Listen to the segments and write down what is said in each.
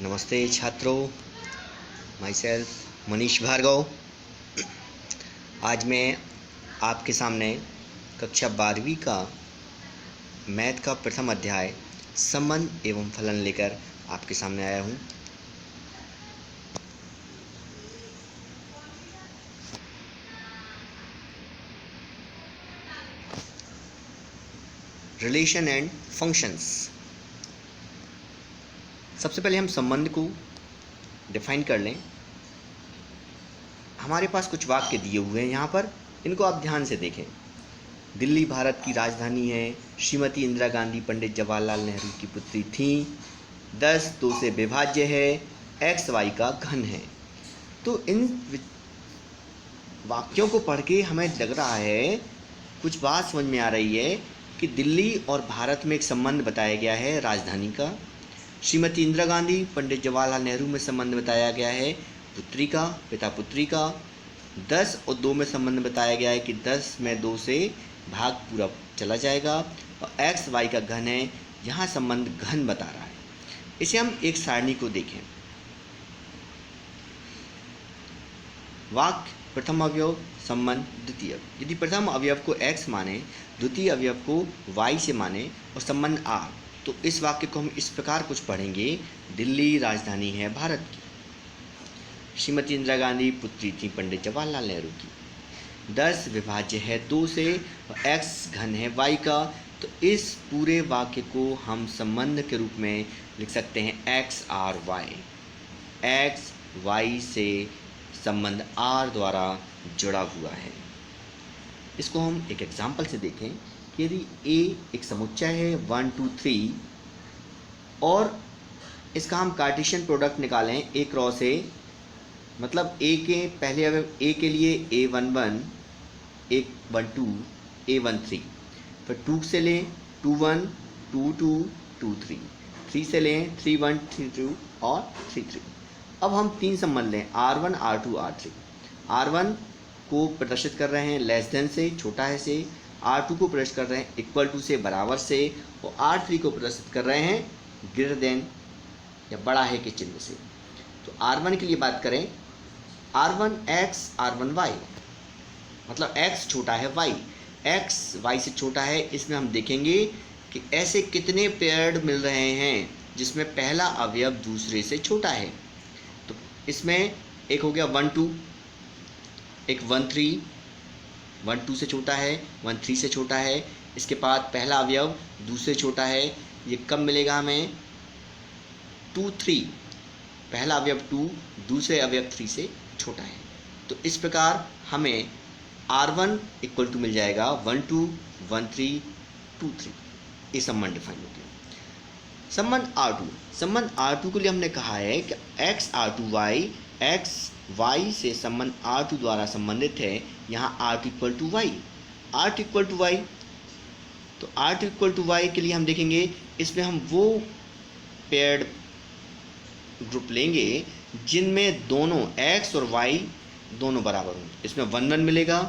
नमस्ते छात्रों, my self Manish Bhargava. आज मैं आपके सामने कक्षा 12वीं का मैथ का प्रथम अध्याय संबंध एवं फलन लेकर आपके सामने आया हूँ। Relation and functions. सबसे पहले हम संबंध को डिफाइन कर लें। हमारे पास कुछ वाक्य दिए हुए हैं यहाँ पर, इनको आप ध्यान से देखें। दिल्ली भारत की राजधानी है। श्रीमती इंदिरा गांधी पंडित जवाहरलाल नेहरू की पुत्री थीं। 10 2 से विभाज्य है। x y का घन है। तो इन वाक्यों को पढ़ के हमें लग रहा है, कुछ बात समझ में आ रही है कि दिल्ली और भारत में एक संबंध बताया गया है राजधानी का। श्रीमती इंदिरा गांधी पंडित जवाहरलाल नेहरू में संबंध बताया गया है पुत्री का, पिता पुत्री का। 10 और 2 में संबंध बताया गया है कि 10 में 2 से भाग पूरा चला जाएगा। और x y का घन है, यहाँ संबंध घन बता रहा है। इसे हम एक सारणी को देखें। वाक्य प्रथम अवयव संबंध द्वितीय। यदि प्रथम अवयव को x माने, द्वितीय अवयव को y से माने और संबंध r, तो इस वाक्य को हम इस प्रकार कुछ पढ़ेंगे। दिल्ली राजधानी है भारत की। श्रीमती इंदिरा गांधी पुत्री थी पंडित जवाहरलाल नेहरू की। 10 विभाज्य है 2 से और x घन है y का। तो इस पूरे वाक्य को हम संबंध के रूप में लिख सकते हैं x r y। x y से संबंध r द्वारा जुड़ा हुआ है। इसको हम एक एग्जाम्पल से देखें कि यदि a एक समुच्चय है 1 2 3 और इसका हम कार्टेशियन प्रोडक्ट निकालें a क्रॉस a, मतलब a के पहले अवयव a के लिए a11 a12 a13, फिर 2 से लें 21 22 23, 3 से लें 31 32 और 33। अब हम 3 संबंध लें r1 r2 r3। r1 को प्रदर्शित कर रहे हैं लेस देन से, छोटा है से। r2 को प्रदर्शित कर रहे हैं इक्वल टू से, बराबर से। और r3 को प्रदर्शित कर रहे हैं ग्रेटर देन या बड़ा है के चिन्ह से। तो r1 के लिए बात करें, r1 x r1 y, मतलब x छोटा है y, x y से छोटा है। इसमें हम देखेंगे कि ऐसे कितने पेयर्ड मिल रहे हैं जिसमें पहला अवयव दूसरे से छोटा है। तो इसमें एक हो गया 1 2, एक 1 3, 1 2 से छोटा है, 1 3 से छोटा है। इसके बाद पहला अवयव दूसरे छोटा है। ये कब मिलेगा हमें? 2 3, पहला अवयव 2, दूसरे अवयव 3 से छोटा है। तो इस प्रकार हमें r1 इक्वल टू मिल जाएगा 1 2 1 3 2 3। ये संबंध डिफाइन हो गया। संबंध r2। संबंध r2 के लिए हमने कहा है कि x r2 y, x y से संबंध r2 द्वारा संबंधित है। यहाँ r2 equal to y, r2 equal to y। तो r2 इक्वल टू y के लिए हम देखेंगे, इसमें हम वो पेयर्ड ग्रुप लेंगे जिनमें दोनों x और y दोनों बराबर हों। इसमें 1 1 मिलेगा,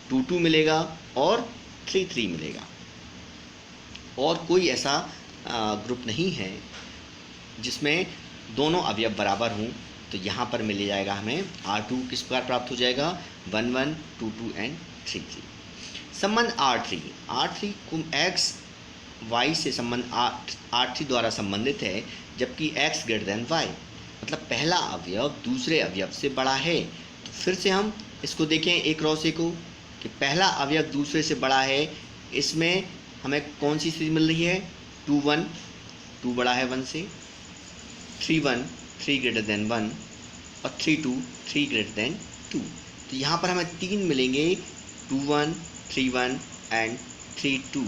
2 2 मिलेगा और 3 3 मिलेगा। और कोई ऐसा ग्रुप नहीं है जिसमें दोनों अवयव बराबर हों। तो यहाँ पर मिल जाएगा हमें r2 किस प्रकार प्राप्त हो जाएगा? 1 1 2 2 एंड 3 3। संबंध r3। r3 को x y से संबंध r3 द्वारा संबंधित है, जबकि x ग्रेटर देन y, मतलब पहला अवयव दूसरे अवयव से बड़ा है। तो फिर से हम इसको देखें एक क्रॉस ए को कि पहला अवयव दूसरे से बड़ा है। इसमें हमें कौन सी स्थिति मिल रही है? 2 1, 2 बड़ा है 1 से, 3 1 3 ग्रेटर देन 1 और 3 2 3 ग्रेटर देन 2। तो यहाँ पर हमें 3 मिलेंगे, 2 1 3 1 एंड 3 2।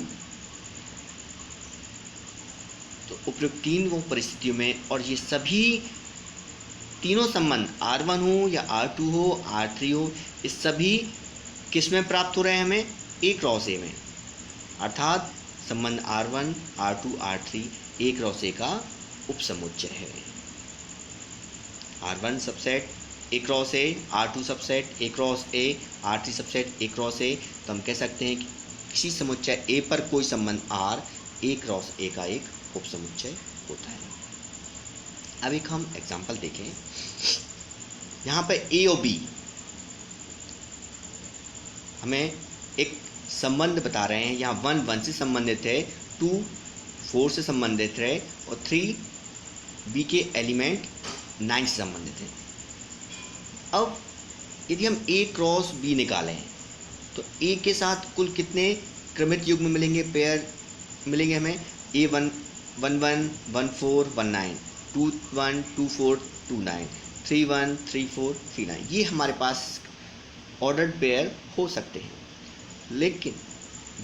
तो उपयुक्त 3 परिस्थितियों में, और ये सभी तीनों संबंध r1 हो या r2 हो r3 हो, इस सभी किस में प्राप्त हो रहे हैं हमें? a क्रॉस a में, अर्थात संबंध r1 r2 r3 a cross a का उपसमुच्चय है। r1 subset a cross a, r2 subset a cross a, r3 subset a cross a। तो हम कह सकते हैं कि किसी समुच्चय a पर कोई संबंध r a क्रॉस a का एक उपसमुच्चय होता है। अब एक हम एग्जांपल देखें। यहाँ पर ए और बी हमें एक संबंध बता रहे हैं। यहाँ 1 1 से संबंधित है, 2 4 से संबंधित है और 3 बी के एलिमेंट 9 से संबंधित है। अब यदि हम ए क्रॉस बी निकालें तो ए के साथ कुल कितने क्रमित युग्म मिलेंगे, पेयर मिलेंगे हमें? ए 1 1 1 1 4 1 9, 2 1 2 4 2 9, 3 1 3 4 3 9। ये हमारे पास ऑर्डर्ड पेयर हो सकते हैं। लेकिन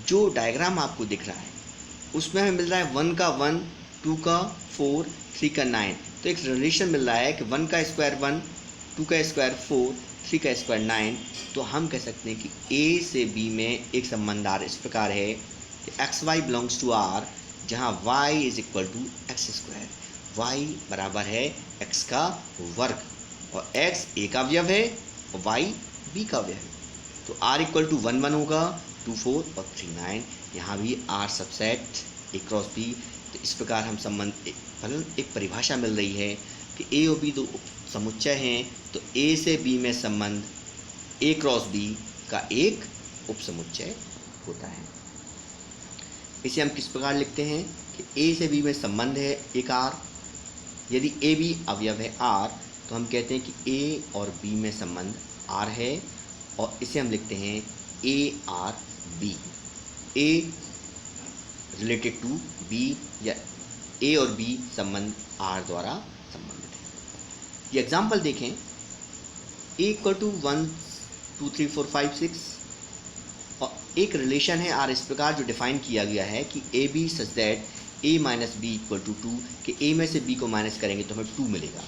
जो डायग्राम आपको दिख रहा है उसमें हमें मिल रहा है 1 का 1, 2 का 4, 3 का 9। तो एक रिलेशन मिल रहा है कि 1 का स्क्वायर 1, 2 का स्क्वायर 4, 3 का स्क्वायर 9। तो हम कह सकते हैं कि ए से बी में एक संबंध आर इस प्रकार है कि x y belongs to r, जहाँ y is equal to x square. Y बराबर है x का वर्ग और x a का अवयव है और y b का अवयव है। तो r इक्वल टू 1 1 होगा, 2 4 और 3 9। यहाँ भी r subset a cross b। तो इस प्रकार हम संबंध एक परिभाषा मिल रही है कि a और b दो समुच्चय हैं, तो a से b में संबंध a क्रॉस b का एक उपसमुच्चय होता है। इसे हम किस प्रकार लिखते हैं कि a से b में संबंध है एक r। यदि a b अवयव है r तो हम कहते हैं कि a और b में संबंध r है और इसे हम लिखते हैं a r b। a related to b या a और b संबंध r द्वारा संबंधित है। ये एग्जाम्पल देखें। a इक्वल टू 1 2 3 4 5 6 और एक रिलेशन है r इस प्रकार जो डिफाइन किया गया है कि a b such that a minus b equal to 2, कि a में से b को माइनस करेंगे तो हमें 2 मिलेगा।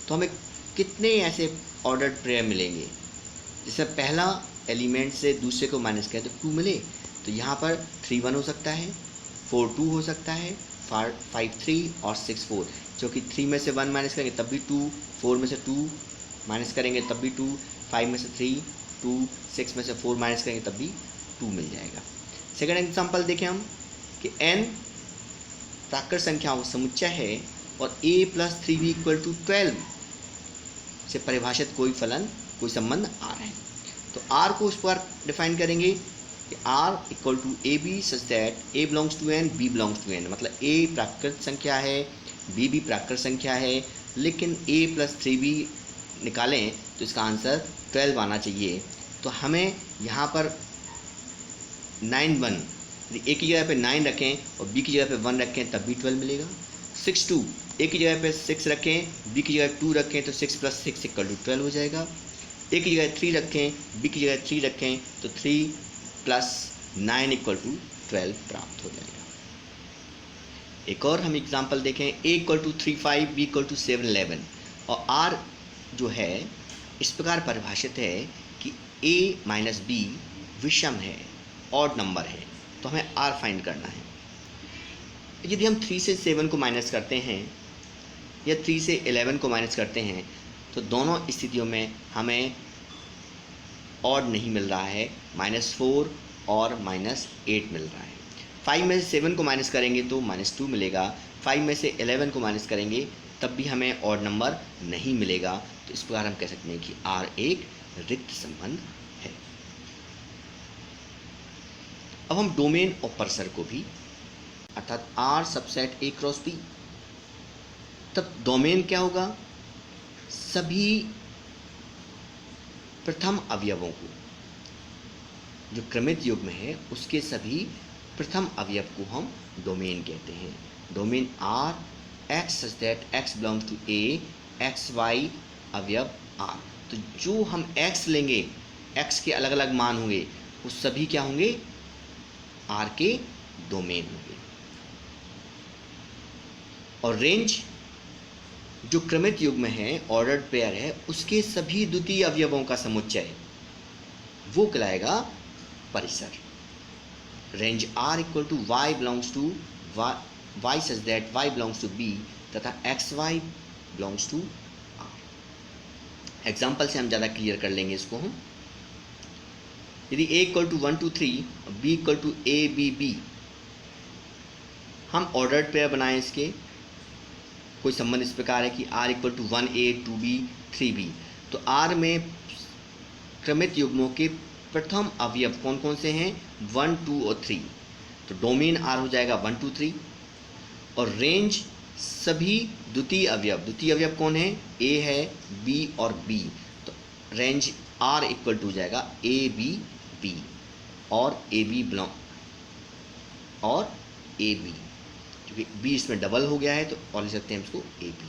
तो हमें कितने ऐसे ऑर्डर्ड पेयर मिलेंगे जिससे पहला एलिमेंट से दूसरे को माइनस करें तो 2 मिले? तो यहाँ पर 3 1 हो सकता है, 4 2 हो सकता है, 5 3 और 6 4। जो कि 3 में से 1 माइनस करेंगे तब भी 2, 4 में से 2 माइनस करेंगे तब भी 2, 5 में से 3 2, 6 में से 4 माइनस करेंगे तब भी 2 मिल जाएगा। सेकंड एग्जांपल देखें हम कि n प्राकृत संख्याओं का समुच्चय है और a plus 3b equal to 12 से परिभाषित कोई फलन कोई संबंध r है। तो r को उस पर डिफाइन करेंगे कि r equal to a b such that a belongs to n, b belongs to n। मतलब a प्राकृत संख्या है, b भी प्राकृत संख्या है, लेकिन a प्लस 3b निकालें तो इसका आंसर 12 आना चाहिए। तो हमें यहाँ पर 9 1 ए की जगह पे 9 रखें और बी की जगह पे 1 रखें तब भी 12 मिलेगा। 6 2 ए की जगह पे 6 रखें, बी की जगह 2 रखें तो 6 प्लस 6 इक्वल टू 12 हो जाएगा। ए की जगह 3 रखें, बी की जगह 3 रखें तो 3 प्लस 9 इक्वल टू 12 प्राप्त हो जाएगा। एक और हम एग्जाम्पल देखें। a equal to 3 5, b equal to 7 11 और r जो है इस प्रकार परिभाषित है कि a माइनस b विषम है, ऑड नंबर है। तो हमें r फाइंड करना है। यदि हम 3 से 7 को माइनस करते हैं या 3 से 11 को माइनस करते हैं तो दोनों स्थितियों में हमें ऑड नहीं मिल रहा है, -4 और -8 मिल रहा है। 5 में से 7 को माइनस करेंगे तो -2 मिलेगा। 5 में से 11 को माइनस करेंगे तब भी हमें ऑड नंबर नहीं मिलेगा। तो इस प्रकार हम कह सकते हैं कि R एक रिक्त संबंध है। अब हम डोमेन और परसर को भी, अर्थात R subset A cross B, तब डोमेन क्या होगा? सभी प्रथम अवयवों को, जो क्रमित युग्म है उसके सभी प्रथम अवयव को हम डोमेन कहते हैं। Domain R x such that x belongs to A, x y अवयव R। तो जो हम x लेंगे, x के अलग अलग मान होंगे, वो सभी क्या होंगे? R के डोमेन होंगे। और रेंज जो क्रमित युग्म है, ऑर्डर्ड पेयर है, उसके सभी द्वितीय अवयवों का समुच्चय वो कहलाएगा परिसर। Range R equal to y belongs to y such that y belongs to B तथा x y belongs to R। Example से हम ज़्यादा क्लियर कर लेंगे इसको हम। यदि a इक्वल टू 1 2 3 और b equal to a b b, हम ऑर्डर्ड पेयर बनाएं इसके कोई संबंध इस प्रकार है कि r equal to 1a 2b 3b, तो r में क्रमित युग्मों के प्रथम अवयव कौन कौन से हैं, 1 2 और 3, तो डोमेन r हो जाएगा 1 2 3, और रेंज सभी द्वितीय अवयव कौन है, a है, b और b, तो रेंज r इक्वल टू हो जाएगा a b b, और a b बिलोंग और a b, क्योंकि b इसमें डबल हो गया है तो और लिख सकते हैं इसको a b,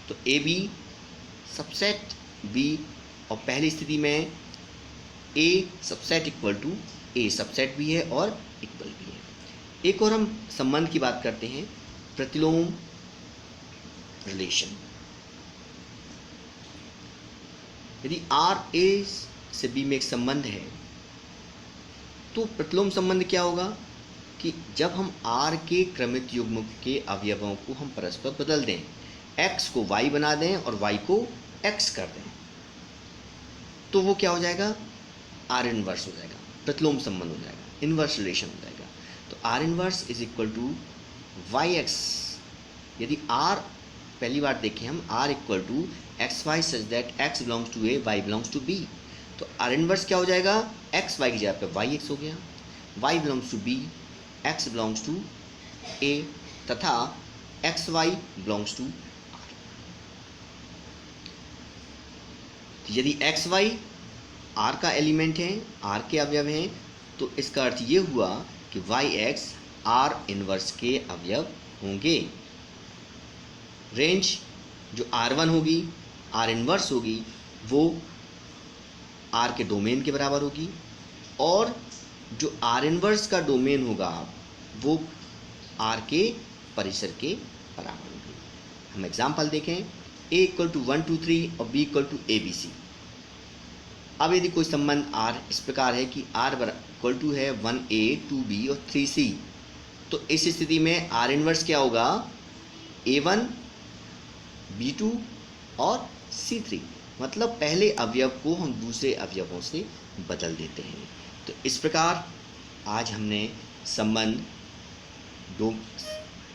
तो a b सबसेट b, और पहली स्थिति में a subset equal to a subset भी है और इक्वल भी है। एक और हम संबंध की बात करते हैं, प्रतिलोम रिलेशन। यदि r a से b में एक संबंध है तो प्रतिलोम संबंध क्या होगा कि जब हम r के क्रमित युग्म के अवयवों को हम परस्पर बदल दें, x को y बना दें और y को x कर दें, तो वो क्या हो जाएगा, r इनवर्स हो जाएगा, प्रतिलोम संबंध हो जाएगा, इनवर्स रिलेशन हो जाएगा। तो r inverse is equal to yx। यदि r पहली बार देखें हम r equal to x y such that x belongs to a y belongs to b, तो r इनवर्स क्या हो जाएगा, x y की जगह पे y x हो गया, y belongs to b, x belongs to a, तथा x y belongs to r। यदि x y r का एलिमेंट है, r के अवयव हैं, तो इसका अर्थ ये हुआ कि y x r इनवर्स के अवयव होंगे। रेंज जो r1 होगी, r इनवर्स होगी, वो r के डोमेन के बराबर होगी, और जो r इनवर्स का डोमेन होगा वो r के परिसर के बराबर होगी। हम एग्जाम्पल देखें, a इक्वल टू 1 2 3 और b equal to a b c। अब यदि कोई संबंध r इस प्रकार है कि r इक्वल टू है 1a 2b और 3c, तो इस स्थिति में r इनवर्स क्या होगा, a1 b2 और c3, मतलब पहले अवयव को हम दूसरे अवयवों से बदल देते हैं। तो इस प्रकार आज हमने संबंध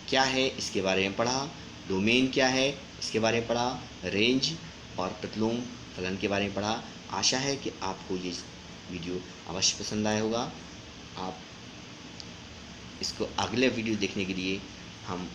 क्या है इसके बारे में पढ़ा, डोमेन क्या है इसके बारे में पढ़ा, रेंज और प्रतिलोम फलन के बारे में पढ़ा। आशा है कि आपको ये वीडियो अवश्य पसंद आया होगा। आप इसको अगले वीडियो देखने के लिए हम